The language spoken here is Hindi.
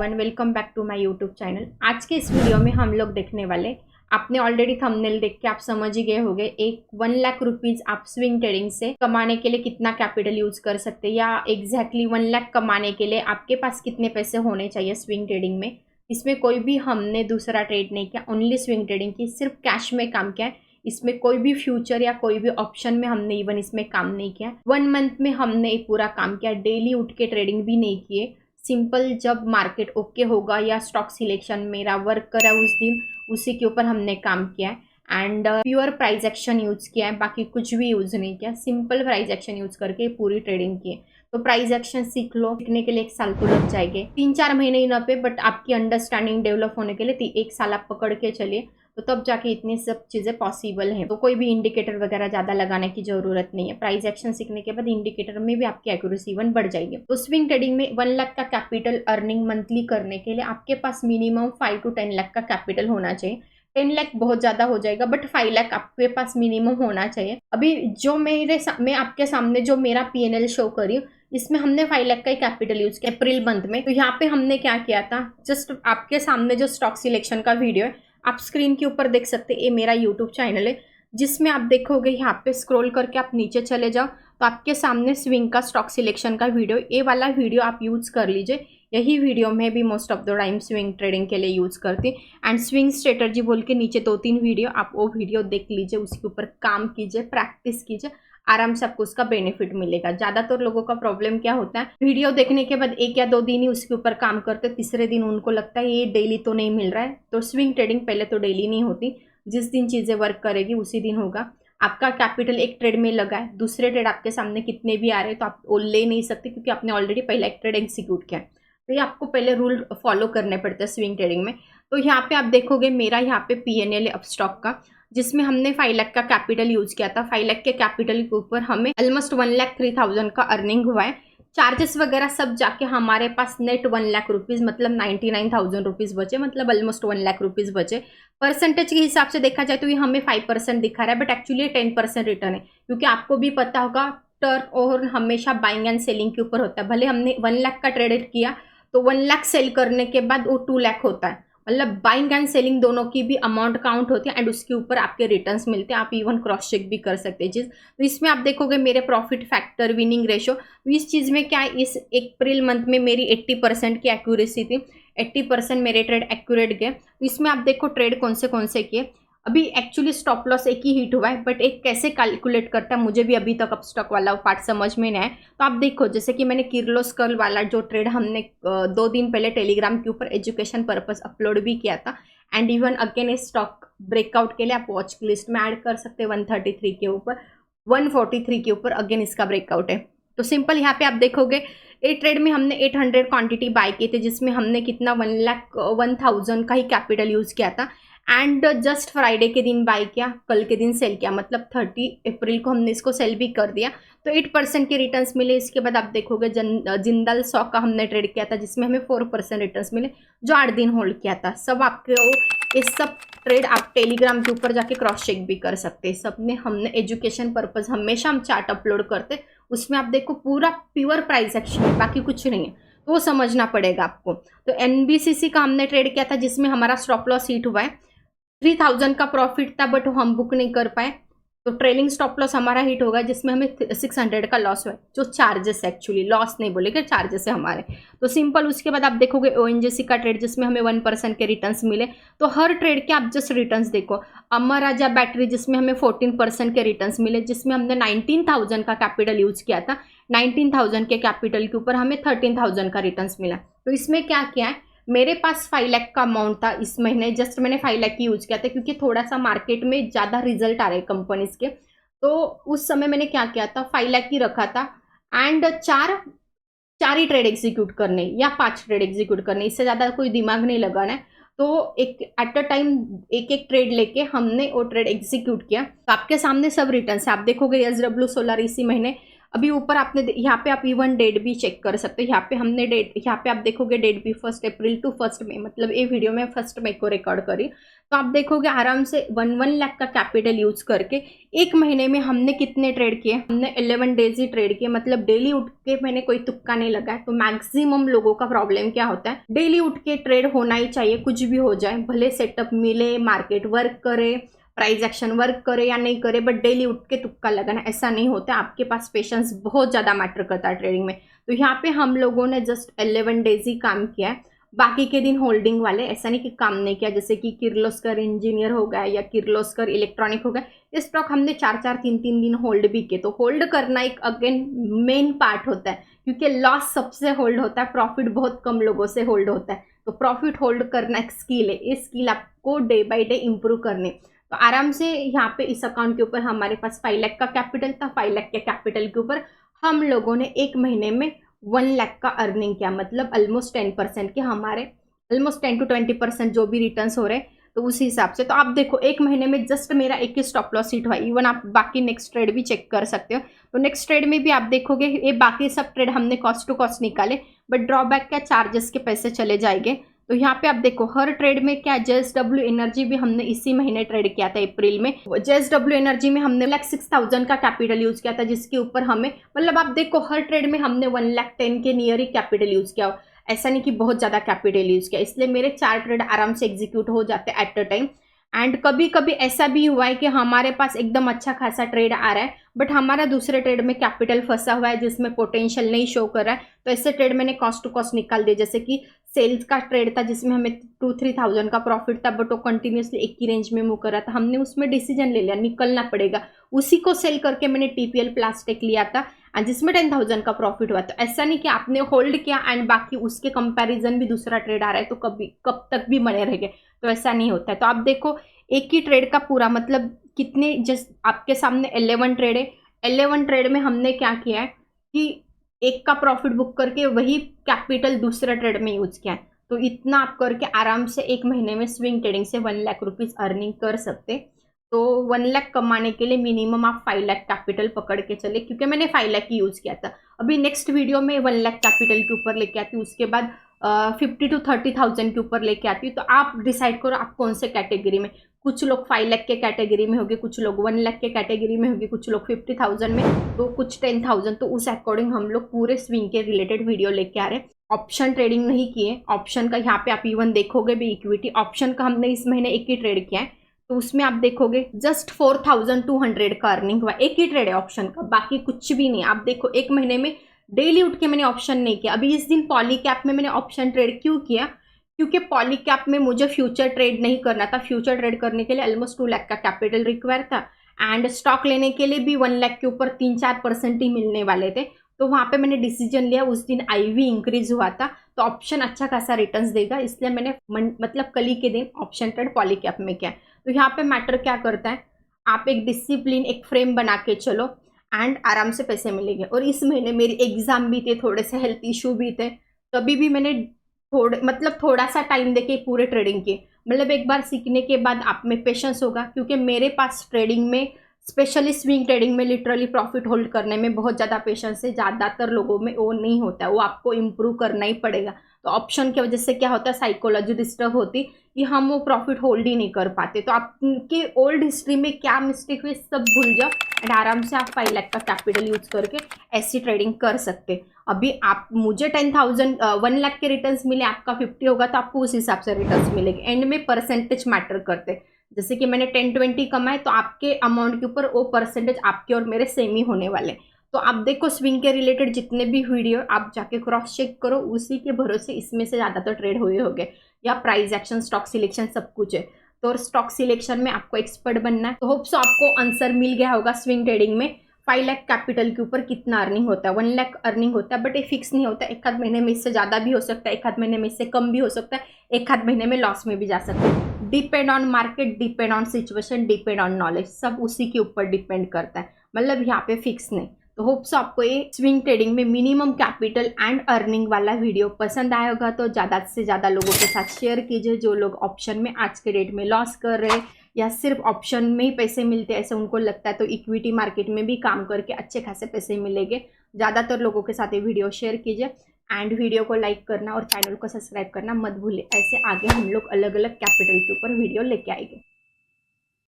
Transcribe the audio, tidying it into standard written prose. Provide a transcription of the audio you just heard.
Everyone, welcome back to my YouTube channel. आज के इस वीडियो में हम लोग देखने वाले, आपने ऑलरेडी थंबनेल देख के आप समझ ही गए होंगे, एक 1 लाख रुपीज आप स्विंग ट्रेडिंग से कमाने के लिए कितना कैपिटल यूज कर सकते हैं, या एग्जैक्टली 1 लाख कमाने के लिए आपके पास कितने पैसे होने चाहिए स्विंग ट्रेडिंग में। इसमें कोई भी हमने दूसरा ट्रेड नहीं किया, ओनली स्विंग ट्रेडिंग की, सिर्फ कैश में काम किया है। इसमें कोई भी फ्यूचर या कोई भी ऑप्शन में हमने इवन इसमें काम नहीं किया। 1 मंथ में हमने पूरा काम किया, डेली उठ के ट्रेडिंग भी नहीं किए। सिंपल जब मार्केट ओके होगा या स्टॉक सिलेक्शन मेरा वर्क करा उस दिन, उसी के ऊपर हमने काम किया है। And pure price action use किया है, बाकी कुछ भी यूज नहीं किया। सिंपल प्राइस एक्शन यूज करके पूरी ट्रेडिंग की है। तो प्राइस एक्शन सीख लो, सीखने के लिए 1 साल तो लग जाएंगे, 3-4 महीने ही ना पे, बट आपकी अंडरस्टैंडिंग डेवलप होने के लिए 1 साल आप पकड़ के चलिए, तो तब जाके इतनी सब चीज़ें पॉसिबल हैं। तो कोई भी इंडिकेटर वगैरह ज़्यादा लगाने की ज़रूरत नहीं है। प्राइस एक्शन सीखने के बाद इंडिकेटर में भी आपकी एक्यूरेसी इवन बढ़ जाएगी। तो स्विंग ट्रेडिंग में 1 लाख का कैपिटल अर्निंग मंथली करने के लिए आपके पास मिनिमम 5 to 10 लाख का कैपिटल होना चाहिए। 10 लाख बहुत ज़्यादा हो जाएगा, बट 5 लाख आपके पास मिनिमम होना चाहिए। अभी जो मैं आपके सामने जो मेरा PNL शो करी हूँ, इसमें हमने 5 लाख का ही कैपिटल यूज किया अप्रैल मंथ में। तो यहाँ पे हमने क्या किया था, जस्ट आपके सामने जो स्टॉक सिलेक्शन का वीडियो है आप स्क्रीन के ऊपर देख सकते हैं, ये मेरा यूट्यूब चैनल है, जिसमें आप देखोगे यहाँ पे स्क्रॉल करके आप नीचे चले जाओ तो आपके सामने स्विंग का स्टॉक सिलेक्शन का वीडियो, ये वाला वीडियो आप यूज़ कर लीजिए। यही वीडियो मैं भी most of the time swing trading के लिए यूज़ करती। एंड स्विंग स्ट्रेटजी बोल के नीचे 2-3 वीडियो, आप वो वीडियो देख लीजिए, उसके ऊपर काम कीजिए, प्रैक्टिस कीजिए, आराम से आपको उसका बेनिफिट मिलेगा। ज़्यादातर लोगों का प्रॉब्लम क्या होता है, वीडियो देखने के बाद 1 या 2 दिन ही उसके ऊपर काम करते, तीसरे दिन उनको लगता है ये डेली तो नहीं मिल रहा है। तो स्विंग ट्रेडिंग पहले तो डेली नहीं होती, जिस दिन चीज़ें वर्क करेगी उसी दिन होगा। आपका कैपिटल एक ट्रेड में लगा है, दूसरे ट्रेड आपके सामने कितने भी आ रहे हैं तो आप वो ले नहीं सकते, क्योंकि आपने ऑलरेडी पहला एक ट्रेड एग्जीक्यूट किया है। तो ये आपको पहले रूल फॉलो करने पड़ते हैं स्विंग ट्रेडिंग में। तो यहाँ पे आप देखोगे मेरा यहाँ पे PNL अप स्टॉक का, जिसमें हमने 5 लाख का कैपिटल यूज किया था। 5 लाख के कैपिटल के ऊपर हमें ऑलमोस्ट 1,03,000 का अर्निंग हुआ है। चार्जेस वगैरह सब जाके हमारे पास नेट 1 लाख रुपीज़ मतलब 99,000 रुपीज़ बचे, मतलब ऑलमोस्ट 1 लाख रुपीज़ बचे। परसेंटेज के हिसाब से देखा जाए तो ये हमें 5% दिखा रहा है, बट एक्चुअली 10% रिटर्न है, क्योंकि आपको भी पता होगा टर्न ओवर हमेशा बाइंग एंड सेलिंग के ऊपर होता है। भले हमने 1 लाख का ट्रेड किया तो 1 लाख सेल करने के बाद वो 2 लाख होता है, मतलब बाइंग एंड सेलिंग दोनों की भी अमाउंट काउंट होती है एंड उसके ऊपर आपके रिटर्न्स मिलते हैं। आप इवन क्रॉस चेक भी कर सकते हैं चीज़। तो इसमें आप देखोगे मेरे प्रॉफिट फैक्टर, विनिंग रेशो, तो इस चीज़ में क्या है, इस अप्रैल मंथ में मेरी 80% की एक्यूरेसी थी, 80% मेरे ट्रेड एक्यूरेट गए। तो इसमें आप देखो ट्रेड कौन से किए। अभी एक्चुअली स्टॉप लॉस एक ही हिट हुआ है, बट एक कैसे कैलकुलेट करता है मुझे भी अभी तक अब स्टॉक वाला पार्ट समझ में नहीं आया। तो आप देखो, जैसे कि मैंने किर्लोस्कर वाला जो ट्रेड हमने 2 दिन पहले टेलीग्राम के ऊपर एजुकेशन पर्पस अपलोड भी किया था, एंड इवन अगेन इस स्टॉक ब्रेकआउट के लिए आप वॉच लिस्ट में ऐड कर सकते हैं। 133 के ऊपर, 143 के ऊपर अगेन इसका ब्रेकआउट है। तो सिंपल यहाँ पे आप देखोगे ए ट्रेड में हमने 800 क्वांटिटी बाय किए थे, जिसमें हमने कितना 1,01,000 का ही कैपिटल यूज़ किया था। एंड जस्ट फ्राइडे के दिन बाय किया, कल के दिन सेल किया, मतलब 30 अप्रैल को हमने इसको सेल भी कर दिया। तो 8% के रिटर्न्स मिले। इसके बाद आप देखोगे जिंदल स्टॉक का हमने ट्रेड किया था, जिसमें हमें 4% रिटर्न्स मिले, जो 8 दिन होल्ड किया था। सब आपको ये सब ट्रेड आप टेलीग्राम के ऊपर जाके क्रॉस चेक भी कर सकते हैं। सब में हमने एजुकेशन पर्पज़ हमेशा हम चार्ट अपलोड करते, उसमें आप देखो पूरा प्योर प्राइस एक्शन है, बाकी कुछ नहीं है, तो वो समझना पड़ेगा आपको। तो NBCC का हमने ट्रेड किया था, जिसमें हमारा स्टॉप लॉस हिट हुआ है। 3,000 का प्रॉफिट था, बट हम बुक नहीं कर पाए, तो ट्रेलिंग स्टॉप लॉस हमारा हिट होगा, जिसमें हमें 600 का लॉस हुआ है, जो चार्जेस है, एक्चुअली लॉस नहीं बोलेगे, चार्जेस है हमारे। तो सिंपल उसके बाद आप देखोगे ONGC का ट्रेड, जिसमें हमें 1% के रिटर्न्स मिले। तो हर ट्रेड के आप जस्ट रिटर्न्स देखो। अमर राजा बैटरी, जिसमें हमें 14% के रिटर्न्स मिले, जिसमें हमने 19,000 का कैपिटल यूज किया था। 19,000 के कैपिटल के ऊपर हमें 13,000 का रिटर्न्स मिला। तो इसमें क्या किया है, मेरे पास 5 लाख का अमाउंट था इस महीने, जस्ट मैंने 5 लाख की यूज किया था, क्योंकि थोड़ा सा मार्केट में ज़्यादा रिजल्ट आ रहे कंपनीज के। तो उस समय मैंने क्या किया था, 5 लाख की रखा था, एंड 4 ही ट्रेड एग्जीक्यूट करने या 5 ट्रेड एग्जीक्यूट करने, इससे ज़्यादा कोई दिमाग नहीं लगाना है। तो एक एट अ टाइम एक ट्रेड लेके हमने वो ट्रेड एग्जीक्यूट किया। तो आपके सामने सब रिटर्न है, आप देखोगे SW सोलर इसी महीने अभी ऊपर आपने यहाँ पे आप इवन डेट भी चेक कर सकते हो। यहाँ पे हमने डेट, यहाँ पे आप देखोगे डेट भी 1 अप्रैल टू 1 मई, मतलब ये वीडियो में 1 मई को रिकॉर्ड करी। तो आप देखोगे आराम से 1 लाख का कैपिटल यूज करके एक महीने में हमने कितने ट्रेड किए, हमने 11 डेज ही ट्रेड किए। मतलब डेली उठ के मैंने कोई तुक्का नहीं लगाया। तो मैक्सिमम लोगों का प्रॉब्लम क्या होता है, डेली उठ के ट्रेड होना ही चाहिए, कुछ भी हो जाए, भले सेटअप मिले, मार्केट वर्क करे, प्राइस एक्शन वर्क करे या नहीं करे, बट डेली उठ के तुक्का लगाना ऐसा नहीं होता। आपके पास पेशेंस बहुत ज़्यादा मैटर करता है ट्रेडिंग में। तो यहाँ पे हम लोगों ने जस्ट 11 डेज ही काम किया है, बाकी के दिन होल्डिंग वाले, ऐसा नहीं कि काम नहीं किया। जैसे कि किर्लोस्कर इंजीनियर हो गया या किर्लोस्कर इलेक्ट्रॉनिक हो गया, ये स्टॉक हमने 4-4, 3-3 दिन होल्ड भी किए। तो होल्ड करना एक अगेन मेन पार्ट होता है, क्योंकि लॉस सबसे होल्ड होता है, प्रॉफिट बहुत कम लोगों से होल्ड होता है। तो प्रॉफिट होल्ड करना एक स्किल है, इस स्किल आपको डे बाई डे इंप्रूव करनी। तो आराम से यहाँ पे इस अकाउंट के ऊपर हमारे पास 5 लाख का कैपिटल था। 5 लाख के कैपिटल के ऊपर हम लोगों ने एक महीने में 1 लाख का अर्निंग किया, मतलब ऑलमोस्ट 10% के, हमारे ऑलमोस्ट 10 to 20% जो भी रिटर्न्स हो रहे, तो उस हिसाब से। तो आप देखो एक महीने में जस्ट मेरा एक ही स्टॉप लॉस हिट हुआ। इवन आप बाकी नेक्स्ट ट्रेड भी चेक कर सकते हो। तो नेक्स्ट ट्रेड में भी आप देखोगे ये बाकी सब ट्रेड हमने कॉस्ट टू कॉस्ट निकाले, बट ड्रॉबैक क्या, चार्जेस के पैसे चले जाएंगे। तो यहाँ पे आप देखो हर ट्रेड में क्या, JSW एनर्जी भी हमने इसी महीने ट्रेड किया था अप्रैल में। JSW एनर्जी में हमने 1,06,000 का कैपिटल यूज किया था, जिसके ऊपर हमें, मतलब आप देखो हर ट्रेड में हमने 1,10,000 के नियर ही कैपिटल यूज किया। ऐसा नहीं कि बहुत ज़्यादा कैपिटल यूज किया, इसलिए मेरे 4 ट्रेड आराम से एग्जीक्यूट हो जाते हैं एट अ टाइम। एंड कभी कभी ऐसा भी हुआ है कि हमारे पास एकदम अच्छा खासा ट्रेड आ रहा है, बट हमारा दूसरे ट्रेड में कैपिटल फंसा हुआ है जिसमें पोटेंशियल नहीं शो कर रहा है। तो ऐसे ट्रेड मैंने कॉस्ट टू कॉस्ट निकाल दिया। जैसे कि सेल्स का ट्रेड था जिसमें हमें 2-3,000 का प्रॉफिट था, बट वो कंटिन्यूसली एक ही रेंज में मूव कर रहा था। हमने उसमें डिसीजन ले लिया निकलना पड़ेगा, उसी को सेल करके मैंने TPL प्लास्टिक लिया था जिसमें 10,000 का प्रॉफिट हुआ। तो ऐसा नहीं कि आपने होल्ड किया एंड बाकी उसके कंपैरिजन भी दूसरा ट्रेड आ रहा है तो कब तक भी बने रहेंगे, तो ऐसा नहीं होता है। तो आप देखो एक ही ट्रेड का पूरा मतलब कितने, जस्ट आपके सामने 11 ट्रेड है। 11 ट्रेड में हमने क्या किया है कि एक का प्रॉफिट बुक करके वही कैपिटल दूसरा ट्रेड में यूज किया है। तो इतना आप करके आराम से एक महीने में स्विंग ट्रेडिंग से 1 लाख रुपीज अर्निंग कर सकते। तो 1 लाख कमाने के लिए मिनिमम आप 5 लाख कैपिटल पकड़ के चले, क्योंकि मैंने 5 लाख ही यूज किया था। अभी नेक्स्ट वीडियो में 1 लाख कैपिटल के ऊपर लेके आती हूँ, उसके बाद 50 to 30,000 के ऊपर लेके आती हूँ। तो आप डिसाइड करो आप कौन से कैटेगरी में, कुछ लोग 5 लाख के कैटेगरी में होंगे, कुछ लोग 1 लाख के कैटेगरी में होंगे, कुछ लोग 50,000 में, तो कुछ 10,000। तो उस अकॉर्डिंग हम लोग पूरे स्विंग के रिलेटेड वीडियो लेके आ रहे हैं। ऑप्शन ट्रेडिंग नहीं किए, ऑप्शन का यहाँ पे आप इवन देखोगे भी इक्विटी ऑप्शन का हमने इस महीने एक ही ट्रेड किया है। तो उसमें आप देखोगे जस्ट 4,200 का अर्निंग हुआ, एक ही ट्रेड है ऑप्शन का, बाकी कुछ भी नहीं। आप देखो एक महीने में डेली उठ के मैंने ऑप्शन नहीं किया। अभी इस दिन पॉलीकैप में मैंने ऑप्शन ट्रेड क्यों किया, क्योंकि पॉलीकैप में मुझे फ्यूचर ट्रेड नहीं करना था। फ्यूचर ट्रेड करने के लिए ऑलमोस्ट 2 लाख का कैपिटल रिक्वायर था, एंड स्टॉक लेने के लिए भी 1 लाख के ऊपर 3-4% ही मिलने वाले थे। तो वहाँ पे मैंने डिसीजन लिया, उस दिन IV इंक्रीज हुआ था, तो ऑप्शन अच्छा खासा रिटर्न्स देगा, इसलिए मैंने मतलब कल ही के दिन ऑप्शन ट्रेड पॉलीकैप में किया। तो यहाँ पे मैटर क्या करता है, आप एक डिसिप्लिन, एक फ्रेम बना के चलो एंड आराम से पैसे मिलेंगे। और इस महीने मेरी एग्जाम भी थे, थोड़े से हेल्थ इशू भी थे, तभी भी मैंने थोड़ा सा टाइम देके पूरे ट्रेडिंग किए। मतलब एक बार सीखने के बाद आप में पेशेंस होगा, क्योंकि मेरे पास ट्रेडिंग में, स्पेशली स्विंग ट्रेडिंग में, लिटरली प्रॉफिट होल्ड करने में बहुत ज़्यादा पेशेंस है। ज़्यादातर लोगों में वो नहीं होता है, वो आपको इम्प्रूव करना ही पड़ेगा। तो ऑप्शन की वजह से क्या होता है, साइकोलॉजी डिस्टर्ब होती कि हम वो प्रॉफिट होल्ड ही नहीं कर पाते। तो आपके ओल्ड हिस्ट्री में क्या मिस्टेक हुई सब भूल जाओ एंड आराम से आप 5 लाख का कैपिटल यूज करके ऐसी ट्रेडिंग कर सकते। अभी आप मुझे 1 लाख के रिटर्न्स मिले, आपका 50 होगा तो आपको उस हिसाब से रिटर्न्स मिलेंगे। एंड में परसेंटेज मैटर करते, जैसे कि मैंने 10-20 कमाए तो आपके अमाउंट के ऊपर वो परसेंटेज आपके और मेरे सेम ही होने वाले। तो आप देखो स्विंग के रिलेटेड जितने भी वीडियो आप जाके क्रॉस चेक करो, उसी के भरोसे इसमें से ज़्यादातर ट्रेड हुए होंगे, या प्राइस एक्शन, स्टॉक सिलेक्शन सब कुछ है। तो स्टॉक सिलेक्शन में आपको एक्सपर्ट बनना है। तो होप सो आपको आंसर मिल गया होगा स्विंग ट्रेडिंग में 5 लाख कैपिटल के ऊपर कितना अर्निंग होता है। 1 लाख अर्निंग होता है, बट ये फिक्स नहीं होता। एक आध महीने में इससे ज़्यादा भी हो सकता है, एक आध महीने में इससे कम भी हो सकता है, एक आध महीने में लॉस में भी जा सकते हैं। Depend on market, depend on situation, depend on knowledge, सब उसी के ऊपर डिपेंड करता है। मतलब यहाँ पे फिक्स नहीं। तो होप्स आपको ये स्विंग ट्रेडिंग में मिनिमम कैपिटल एंड अर्निंग वाला वीडियो पसंद आया होगा। तो ज़्यादा से ज़्यादा लोगों के साथ शेयर कीजिए, जो लोग ऑप्शन में आज के डेट में लॉस कर रहे हैं या सिर्फ ऑप्शन में ही पैसे मिलते हैं ऐसे उनको लगता है, तो इक्विटी मार्केट में भी काम करके अच्छे खासे पैसे मिलेंगे। ज़्यादातर लोगों के साथ ये वीडियो शेयर कीजिए एंड वीडियो को लाइक करना और चैनल को सब्सक्राइब करना मत भूलिए। ऐसे आगे हम लोग अलग अलग कैपिटल के ऊपर वीडियो लेके आएंगे।